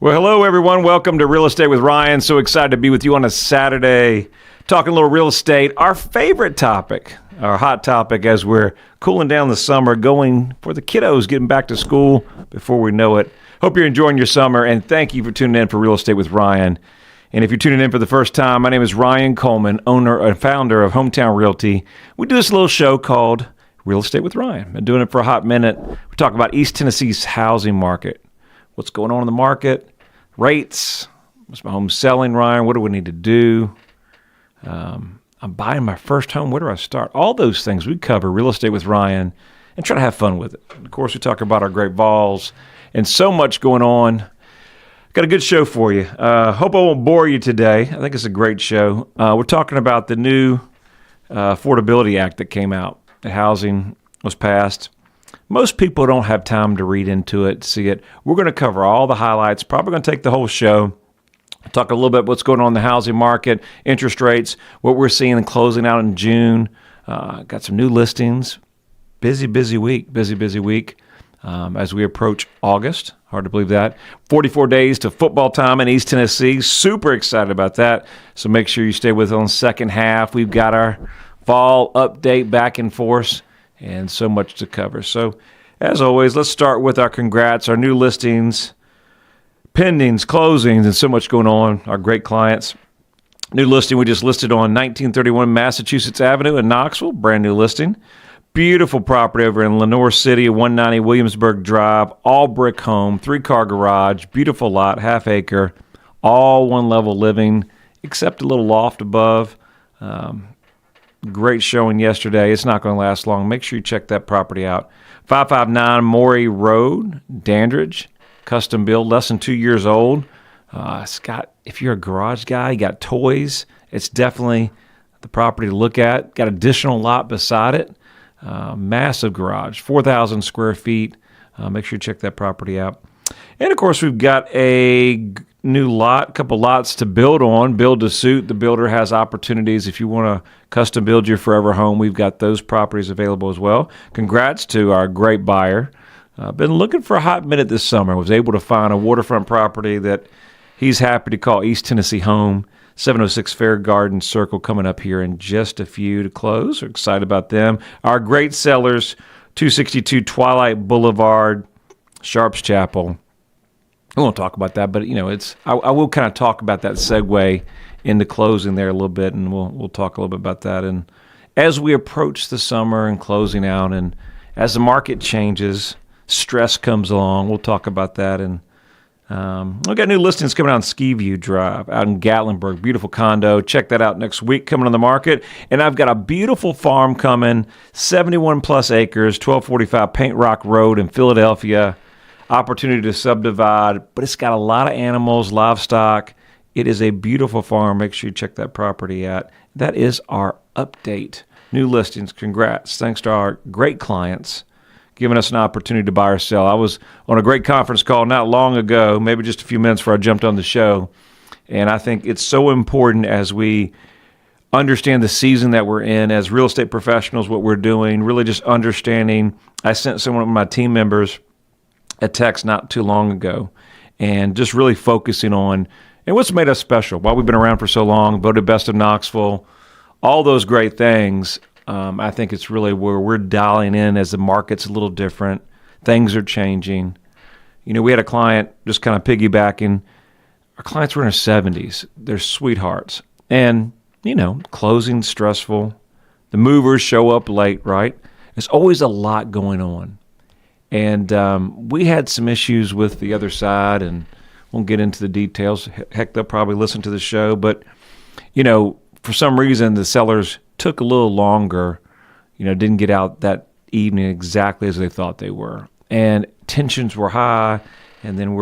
Well, hello, everyone. Welcome to Real Estate with Ryan. So excited to be with you on a Saturday, talking a little real estate. Our favorite topic, our hot topic as we're cooling down the summer, going for the kiddos, getting back to school before we know it. Hope you're enjoying your summer, and thank you for tuning in for Real Estate with Ryan. And if you're tuning in for the first time, my name is Ryan Coleman, owner and founder of Hometown Realty. We do this little show called Real Estate with Ryan. Been doing it for a hot minute. We talk about East Tennessee's housing market. What's going on in the market, rates, what's my home selling, Ryan, what do we need to do? I'm buying my first home, where do I start? All those things we cover, Real Estate with Ryan, and try to have fun with it. And of course, we talk about our great Vols and so much going on. Got a good show for you. Hope I won't bore you today. I think it's a great show. We're talking about the new Affordability Act that came out. The housing was passed. Most people don't have time to read into it, see it. We're going to cover all the highlights, probably going to take the whole show, talk a little bit what's going on in the housing market, interest rates, what we're seeing and closing out in June. Got some new listings. Busy week as we approach August. Hard to believe that. 44 days to football time in East Tennessee. Super excited about that. So make sure you stay with us on the second half. We've got our fall update back in force. And so much to cover. So, as always, let's start with our congrats, our new listings, pendings, closings, and so much going on. Our great clients. New listing we just listed on 1931 Massachusetts Avenue in Knoxville. Brand new listing. Beautiful property over in Lenoir City, 190 Williamsburg Drive. All brick home, 3-car garage, beautiful lot, half acre, all one-level living, except a little loft above. Great showing yesterday. It's not going to last long. Make sure you check that property out. 559 Morey Road, Dandridge. Custom build, less than 2 years old. It's got, if you're a garage guy, you got toys. It's definitely the property to look at. Got additional lot beside it. Massive garage, 4,000 square feet. Make sure you check that property out. And, of course, we've got a new lot, a couple lots to build on, build to suit. The builder has opportunities. If you want to custom build your forever home, we've got those properties available as well. Congrats to our great buyer. Been looking for a hot minute this summer. Was able to find a waterfront property that he's happy to call East Tennessee home. 706 Fair Garden Circle coming up here in just a few to close. We're excited about them. Our great sellers, 262 Twilight Boulevard, Sharps Chapel. I won't talk about that, but I will kind of talk about that segue into closing there a little bit, and we'll talk a little bit about that. And as we approach the summer and closing out, and as the market changes, stress comes along. We'll talk about that. And we've got new listings coming out on Skiview Drive out in Gatlinburg. Beautiful condo. Check that out next week coming on the market. And I've got a beautiful farm coming, 71 plus acres, 1245 Paint Rock Road in Philadelphia. Opportunity to subdivide, but it's got a lot of animals, livestock. It is a beautiful farm. Make sure you check that property out. That is our update. New listings. Congrats. Thanks to our great clients giving us an opportunity to buy or sell. I was on a great conference call not long ago, maybe just a few minutes before I jumped on the show, and I think it's so important as we understand the season that we're in as real estate professionals, what we're doing, really just understanding. I sent some of my team members a text not too long ago, and just really focusing on and what's made us special, why we've been around for so long, voted best of Knoxville, all those great things. I think it's really where we're dialing in as the market's a little different. Things are changing. We had a client just kind of piggybacking. Our clients were in their 70s. They're sweethearts. And, closing stressful. The movers show up late, right? There's always a lot going on. And we had some issues with the other side, and won't get into the details. Heck, they'll probably listen to the show. But, for some reason, the sellers took a little longer, didn't get out that evening exactly as they thought they were. And tensions were high, and then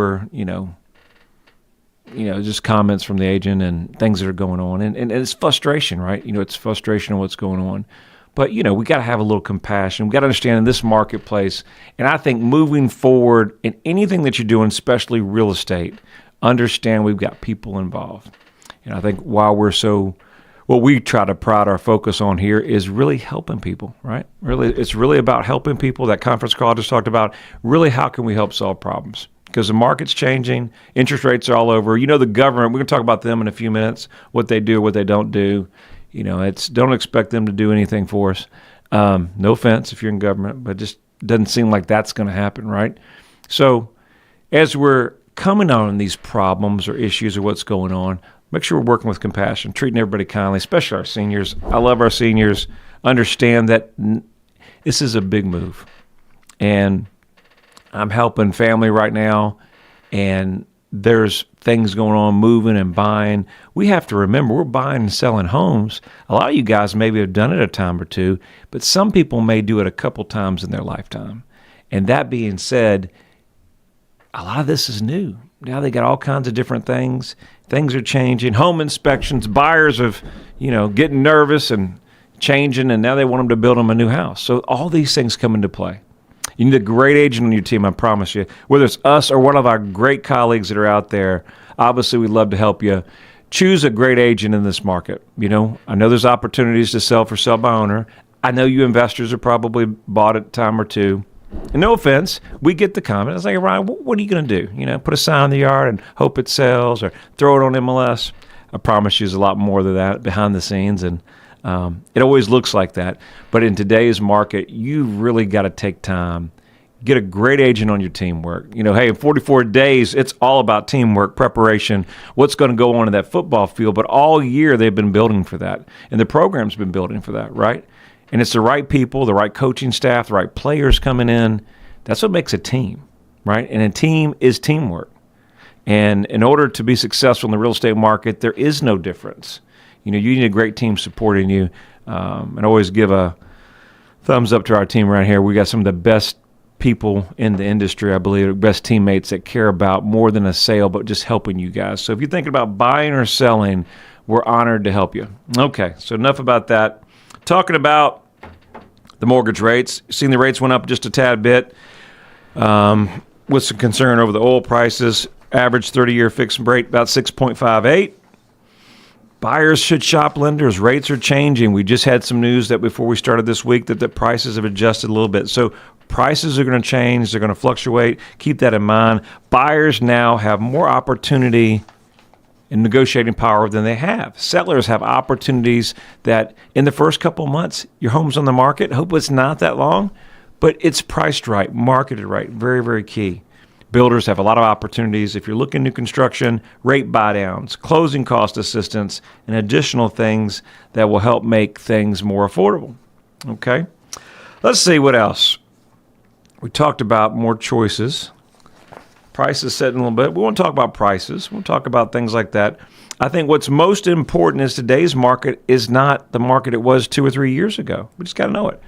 just comments from the agent and things that are going on. And it's frustration, right? It's frustration of what's going on. But, we got to have a little compassion. We got to understand in this marketplace, and I think moving forward in anything that you're doing, especially real estate, understand we've got people involved. And I think what we try to pride our focus on here is really helping people, right? Really, it's really about helping people. That conference call I just talked about, really how can we help solve problems? because the market's changing. Interest rates are all over. The government, we're going to talk about them in a few minutes, what they do, what they don't do. Don't expect them to do anything for us. No offense if you're in government, but it just doesn't seem like that's going to happen, right? So as we're coming on these problems or issues or what's going on, make sure we're working with compassion, treating everybody kindly, especially our seniors. I love our seniors. Understand that this is a big move. And I'm helping family right now, and there's things going on, moving and buying. We have to remember we're buying and selling homes. A lot of you guys maybe have done it a time or two, but some people may do it a couple times in their lifetime. And that being said, a lot of this is new. Now they got all kinds of different things. Things are changing. Home inspections, buyers of, getting nervous and changing, and now they want them to build them a new house. So all these things come into play. You need a great agent on your team, I promise you. Whether it's us or one of our great colleagues that are out there, obviously we'd love to help you. Choose a great agent in this market. I know there's opportunities to sell for sell by owner. I know you investors have probably bought it a time or two. And no offense, we get the comment. It's like, Ryan, what are you going to do? Put a sign in the yard and hope it sells, or throw it on MLS. I promise you there's a lot more than that behind the scenes, and it always looks like that. But in today's market, you really got to take time. Get a great agent on your teamwork. Hey, in 44 days, it's all about teamwork, preparation, what's going to go on in that football field. But all year, they've been building for that. And the program's been building for that, right? And it's the right people, the right coaching staff, the right players coming in. That's what makes a team, right? And a team is teamwork. And in order to be successful in the real estate market, there is no difference. You need a great team supporting you. And always give a thumbs up to our team right here. We got some of the best people in the industry, I believe, the best teammates that care about more than a sale, but just helping you guys. So if you're thinking about buying or selling, we're honored to help you. Okay, so enough about that. Talking about the mortgage rates. Seen the rates went up just a tad bit with some concern over the oil prices. Average 30-year fixed rate about 6.58. Buyers should shop lenders. Rates are changing. We just had some news that before we started this week that the prices have adjusted a little bit. So prices are going to change. They're going to fluctuate. Keep that in mind. Buyers now have more opportunity and negotiating power than they have. Sellers have opportunities that in the first couple of months, your home's on the market. Hope it's not that long, but it's priced right, marketed right. Very, very key. Builders have a lot of opportunities. If you're looking new construction, rate buy downs, closing cost assistance, and additional things that will help make things more affordable. Okay. Let's see what else. We talked about more choices. Prices setting a little bit. We want to talk about prices. We'll talk about things like that. I think what's most important is today's market is not the market it was 2 or 3 years ago. We just got to know it.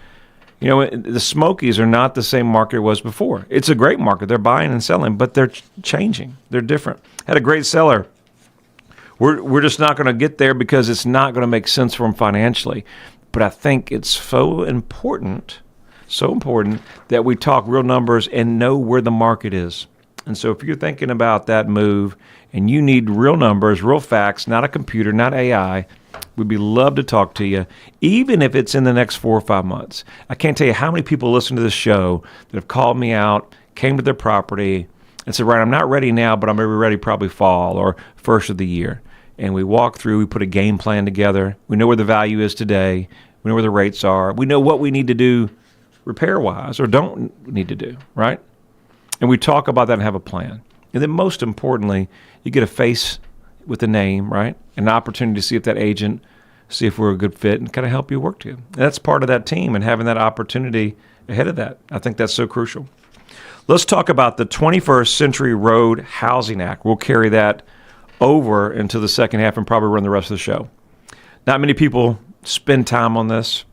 The Smokies are not the same market it was before. It's a great market. They're buying and selling, but they're changing. They're different. Had a great seller. We're just not going to get there because it's not going to make sense for them financially. But I think it's so important that we talk real numbers and know where the market is. And so if you're thinking about that move and you need real numbers, real facts, not a computer, not AI, we'd be love to talk to you, even if it's in the next 4 or 5 months. I can't tell you how many people listen to this show that have called me out, came to their property, and said, right, I'm not ready now, but I'm going to be ready probably fall or first of the year. And we walk through, we put a game plan together. We know where the value is today. We know where the rates are. We know what we need to do repair-wise or don't need to do, right? And we talk about that and have a plan. And then most importantly, you get a face with a name, right? An opportunity to see if that agent, see if we're a good fit and kind of help you work together. And that's part of that team and having that opportunity ahead of that. I think that's so crucial. Let's talk about the 21st Century Road Housing Act. We'll carry that over into the second half and probably run the rest of the show. Not many people spend time on this.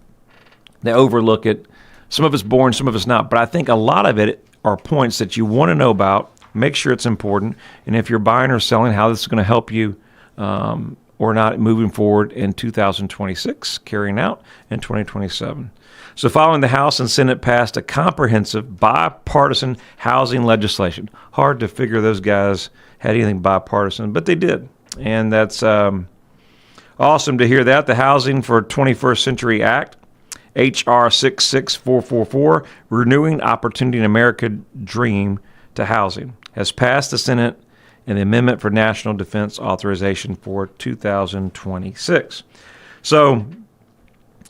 They overlook it. Some of it's boring, some of it's not. But I think a lot of it are points that you want to know about. Make sure it's important. And if you're buying or selling, how this is going to help you or not moving forward in 2026, carrying out in 2027. So following the House and Senate passed a comprehensive bipartisan housing legislation. Hard to figure those guys had anything bipartisan, but they did. And that's awesome to hear that. The Housing for 21st Century Act, H.R. 66444, Renewing Opportunity in America Dream to Housing. has passed the Senate and the Amendment for National Defense Authorization for 2026. So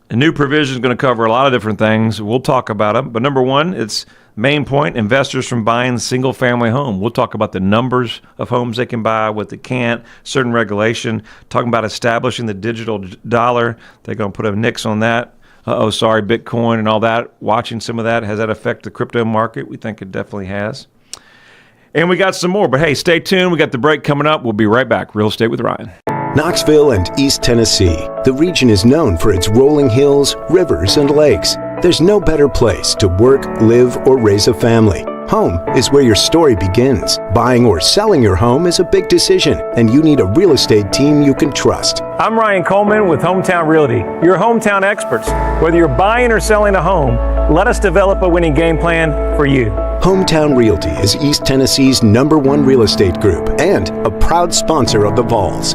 a new provision is going to cover a lot of different things. We'll talk about them. But number one, its main point, investors from buying single-family home. We'll talk about the numbers of homes they can buy, what they can't, certain regulation, talking about establishing the digital dollar. They're going to put a nix on that. Bitcoin and all that. Watching some of that. Has that affected the crypto market? We think it definitely has. And we got some more. But hey, stay tuned. We got the break coming up. We'll be right back. Real Estate with Ryan. Knoxville and East Tennessee. The region is known for its rolling hills, rivers, and lakes. There's no better place to work, live, or raise a family. Home is where your story begins. Buying or selling your home is a big decision, and you need a real estate team you can trust. I'm Ryan Coleman with Hometown Realty, your hometown experts. Whether you're buying or selling a home, let us develop a winning game plan for you. Hometown Realty is East Tennessee's #1 real estate group and a proud sponsor of the Vols.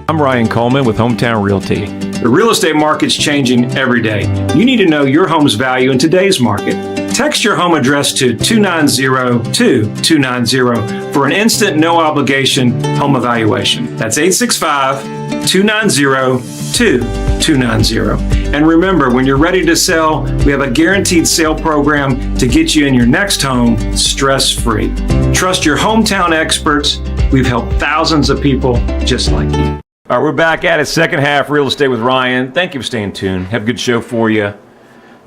I'm Ryan Coleman with Hometown Realty. The real estate market's changing every day. You need to know your home's value in today's market. Text your home address to 290-2290 for an instant, no obligation home evaluation. That's 865-290-2290. And remember, when you're ready to sell, we have a guaranteed sale program to get you in your next home stress-free. Trust your hometown experts. We've helped thousands of people just like you. All right, we're back at it. Second half, Real Estate with Ryan. Thank you for staying tuned. Have a good show for you.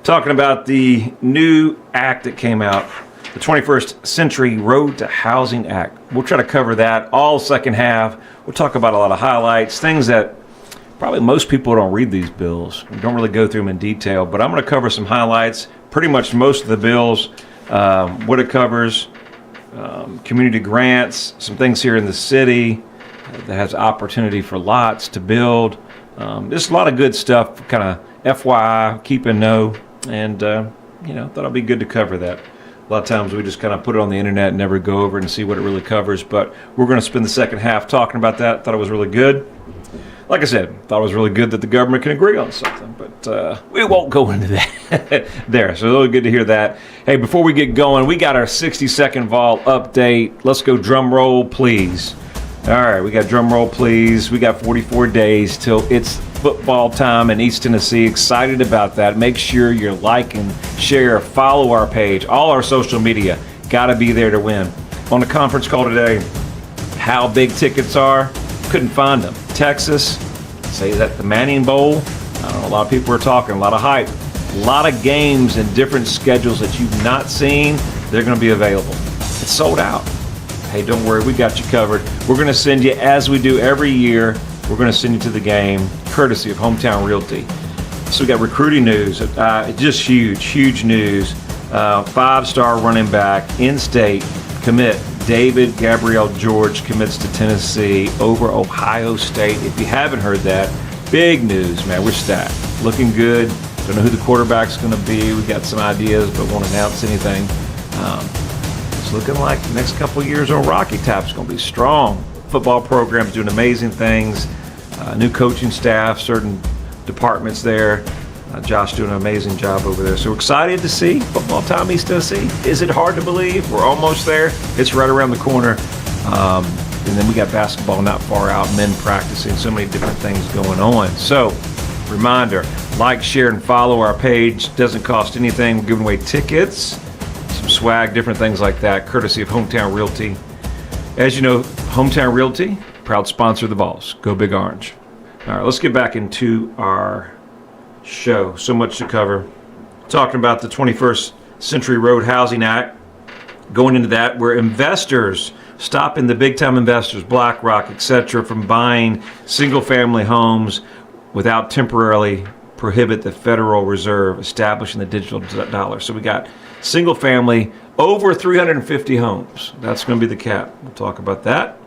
Talking about the new act that came out, the 21st Century Road to Housing Act. We'll try to cover that all second half. We'll talk about a lot of highlights, things that probably most people don't read these bills. We don't really go through them in detail, but I'm going to cover some highlights, pretty much most of the bills, what it covers, community grants, some things here in the city that has opportunity for lots to build. There's a lot of good stuff, kind of FYI, keep in know, and thought it'd be good to cover that. A lot of times we just kind of put it on the internet and never go over it and see what it really covers, but we're going to spend the second half talking about that. Thought it was really good. Like I said, thought it was really good that the government can agree on something, but we won't go into that there. So it's really good to hear that. Hey, before we get going, we got our 60-second vol update. Let's go drum roll, please. All right, we got drum roll, please. We got 44 days till it's football time in East Tennessee. Excited about that. Make sure you're liking, share, follow our page, all our social media. Got to be there to win. On the conference call today, how big tickets are, couldn't find them. Texas, say that the Manning Bowl, I don't know, a lot of people are talking, a lot of hype, a lot of games and different schedules that you've not seen, they're going to be available. It's sold out. Hey, don't worry, we got you covered. We're going to send you, as we do every year, we're going to send you to the game, courtesy of Hometown Realty. So we got recruiting news, just huge news. 5-star running back, in-state commit, David Gabriel George commits to Tennessee over Ohio State. If you haven't heard that, big news, man. We're stacked. Looking good. Don't know who the quarterback's going to be. We got some ideas, but won't announce anything. It's looking like the next couple of years on Rocky Top's going to be strong. Football program's doing amazing things. New coaching staff, certain departments there. Josh doing an amazing job over there. So we're excited to see football time, East Tennessee. Is it hard to believe? We're almost there. It's right around the corner. And then we got basketball not far out, men practicing, so many different things going on. So, reminder, like, share, and follow our page. Doesn't cost anything. We're giving away tickets, some swag, different things like that, courtesy of Hometown Realty. As you know, Hometown Realty, proud sponsor of the Vols. Go Big Orange. All right, let's get back into our show. So much to cover. Talking about the 21st Century Road Housing Act. Going into that, where investors, stopping the big-time investors, BlackRock, etc., from buying single-family homes without temporarily prohibit the Federal Reserve establishing the digital dollar. So we got single-family over 350 homes. That's going to be the cap. We'll talk about that.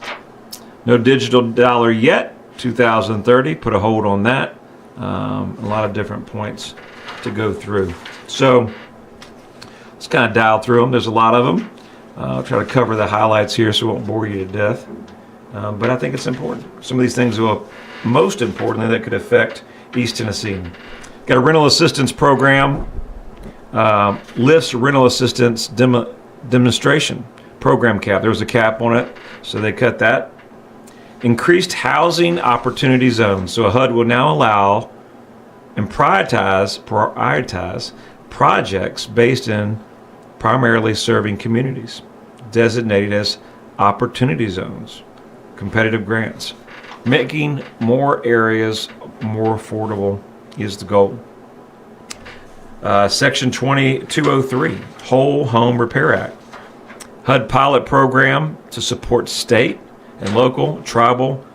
No digital dollar yet. 2030. Put a hold on that. A lot of different points to go through. So let's kind of dial through them. There's a lot of them. I'll try to cover the highlights here so I won't bore you to death. But I think it's important. Some of these things will, most importantly, that could affect East Tennessee. Got a rental assistance program. Lifts rental assistance demonstration program cap. There was a cap on it, so they cut that. Increased housing opportunity zones. So a HUD will now allow and prioritize projects based in primarily serving communities, designated as opportunity zones, competitive grants. Making more areas more affordable is the goal. Section 2203, Whole Home Repair Act. HUD pilot program to support state and local, tribal,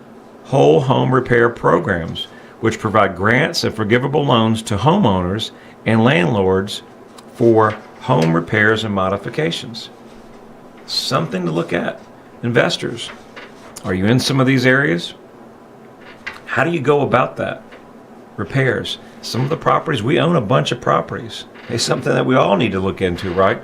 whole home repair programs, which provide grants and forgivable loans to homeowners and landlords for home repairs and modifications. Something to look at. Investors, are you in some of these areas? How do you go about that? Repairs. Some of the properties, we own a bunch of properties. It's something that we all need to look into, right?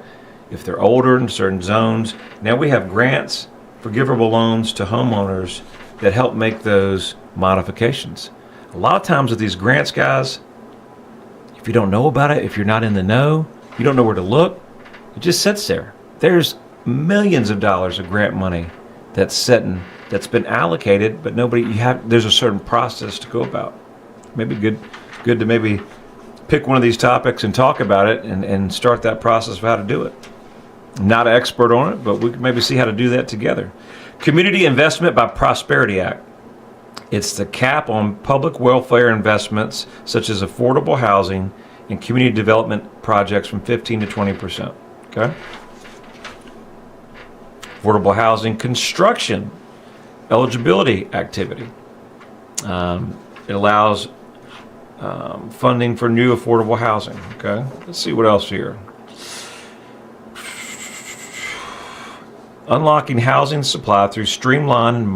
If they're older in certain zones. Now we have grants, forgivable loans to homeowners that help make those modifications. A lot of times with these grants, guys, if you don't know about it, if you're not in the know, you don't know where to look, it just sits there. There's millions of dollars of grant money that's been allocated, but there's a certain process to go about. Maybe good to maybe pick one of these topics and talk about it and start that process of how to do it. I'm not an expert on it, but we can maybe see how to do that together. Community Investment by Prosperity Act. It's the cap on public welfare investments such as affordable housing and community development projects from 15 to 20%. Okay? Affordable housing construction eligibility activity. It allows funding for new affordable housing. Okay? Let's see what else here. Unlocking housing supply through streamlined and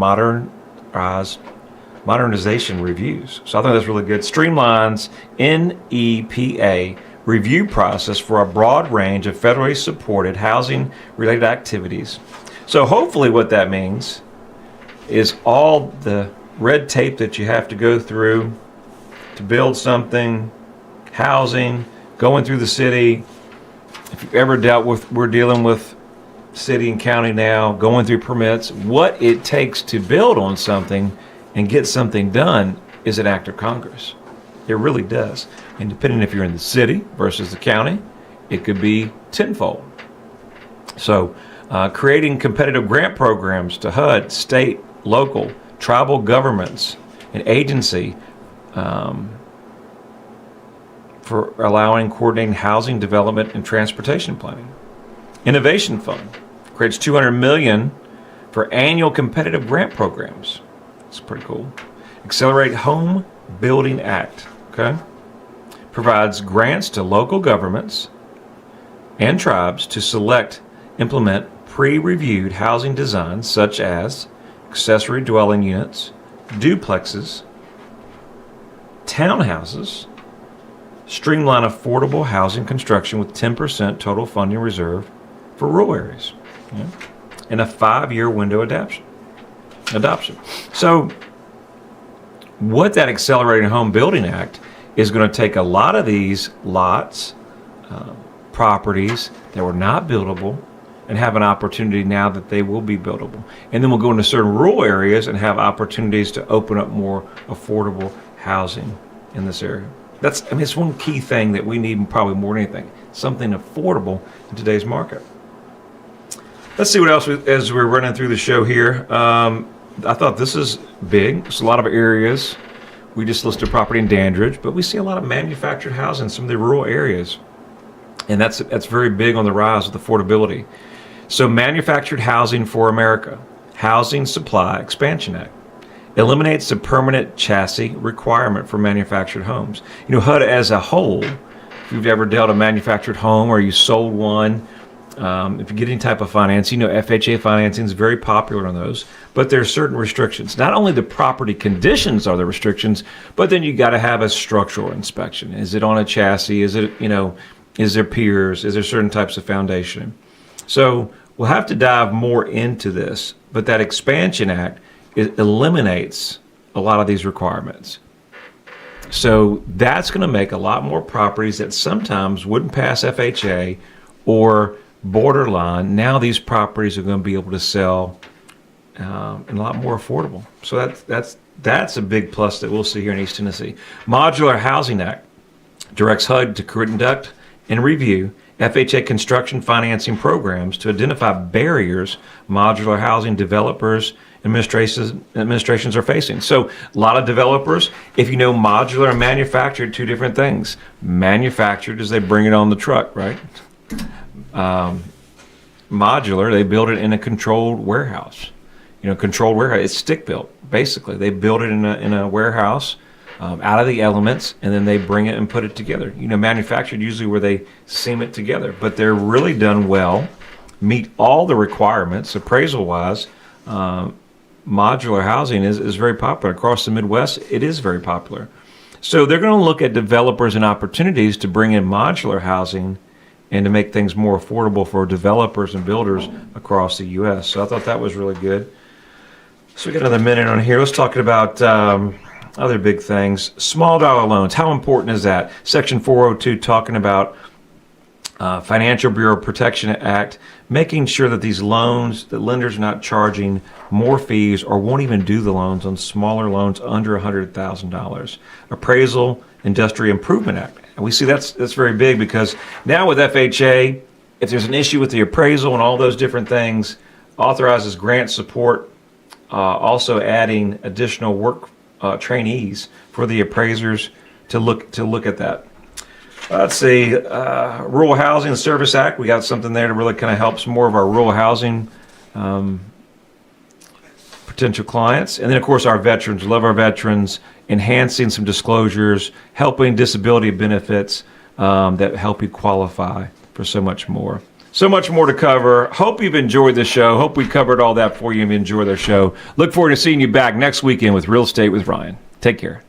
modernization reviews. So I think that's really good. Streamlines NEPA review process for a broad range of federally supported housing-related activities. So hopefully what that means is all the red tape that you have to go through to build something, housing, going through the city. If you've ever we're dealing with city and county now, going through permits, what it takes to build on something and get something done is an act of Congress. It really does. And depending if you're in the city versus the county, it could be tenfold. So creating competitive grant programs to HUD, state, local, tribal governments, and agency for allowing coordinating housing development and transportation planning. Innovation Fund creates $200 million for annual competitive grant programs. It's pretty cool. Accelerate Home Building Act, okay? Provides grants to local governments and tribes to implement pre-reviewed housing designs such as accessory dwelling units, duplexes, townhouses, streamline affordable housing construction with 10% total funding reserve for rural areas, and a 5-year window adoption. So what that Accelerating Home Building Act is going to take a lot of these lots, properties that were not buildable, and have an opportunity now that they will be buildable. And then we'll go into certain rural areas and have opportunities to open up more affordable housing in this area. It's one key thing that we need probably more than anything, something affordable in today's market. Let's see what else as we're running through the show here. I thought this is big. There's a lot of areas. We just listed property in Dandridge, but we see a lot of manufactured housing in some of the rural areas. And that's very big on the rise with affordability. So Manufactured Housing for America, Housing Supply Expansion Act, eliminates the permanent chassis requirement for manufactured homes. HUD as a whole, if you've ever dealt a manufactured home or you sold one, if you get any type of financing, FHA financing is very popular on those, but there are certain restrictions. Not only the property conditions are the restrictions, but then you got to have a structural inspection. Is it on a chassis? Is it, is there piers? Is there certain types of foundation? So we'll have to dive more into this, but that Expansion Act, it eliminates a lot of these requirements. So that's going to make a lot more properties that sometimes wouldn't pass FHA or borderline. Now these properties are going to be able to sell and a lot more affordable. So that's a big plus that we'll see here in East Tennessee. Modular Housing Act directs HUD to conduct and review FHA construction financing programs to identify barriers modular housing developers administrations are facing. So a lot of developers, if you know modular and manufactured, two different things. Manufactured is they bring it on the truck, right? Modular, they build it in a controlled warehouse. Controlled warehouse, it's stick built, basically. They build it in a warehouse out of the elements, and then they bring it and put it together. Manufactured usually where they seam it together, but they're really done well, meet all the requirements appraisal-wise. Modular housing is very popular. Across the Midwest, it is very popular. So they're going to look at developers and opportunities to bring in modular housing and to make things more affordable for developers and builders across the U.S. So I thought that was really good. So we got another minute on here. Let's talk about other big things. Small dollar loans. How important is that? Section 402 talking about Financial Bureau Protection Act, making sure that these loans, that lenders are not charging more fees or won't even do the loans on smaller loans under $100,000. Appraisal Industry Improvement Act. And we see that's very big because now with FHA, if there's an issue with the appraisal and all those different things, authorizes grant support, also adding additional work trainees for the appraisers to look at that. Let's see, Rural Housing Service Act. We got something there to really kind of help some more of our rural housing potential clients. And then, of course, our veterans. We love our veterans. Enhancing some disclosures, helping disability benefits that help you qualify for so much more. So much more to cover. Hope you've enjoyed the show. Hope we covered all that for you and enjoy the show. Look forward to seeing you back next weekend with Real Estate with Ryan. Take care.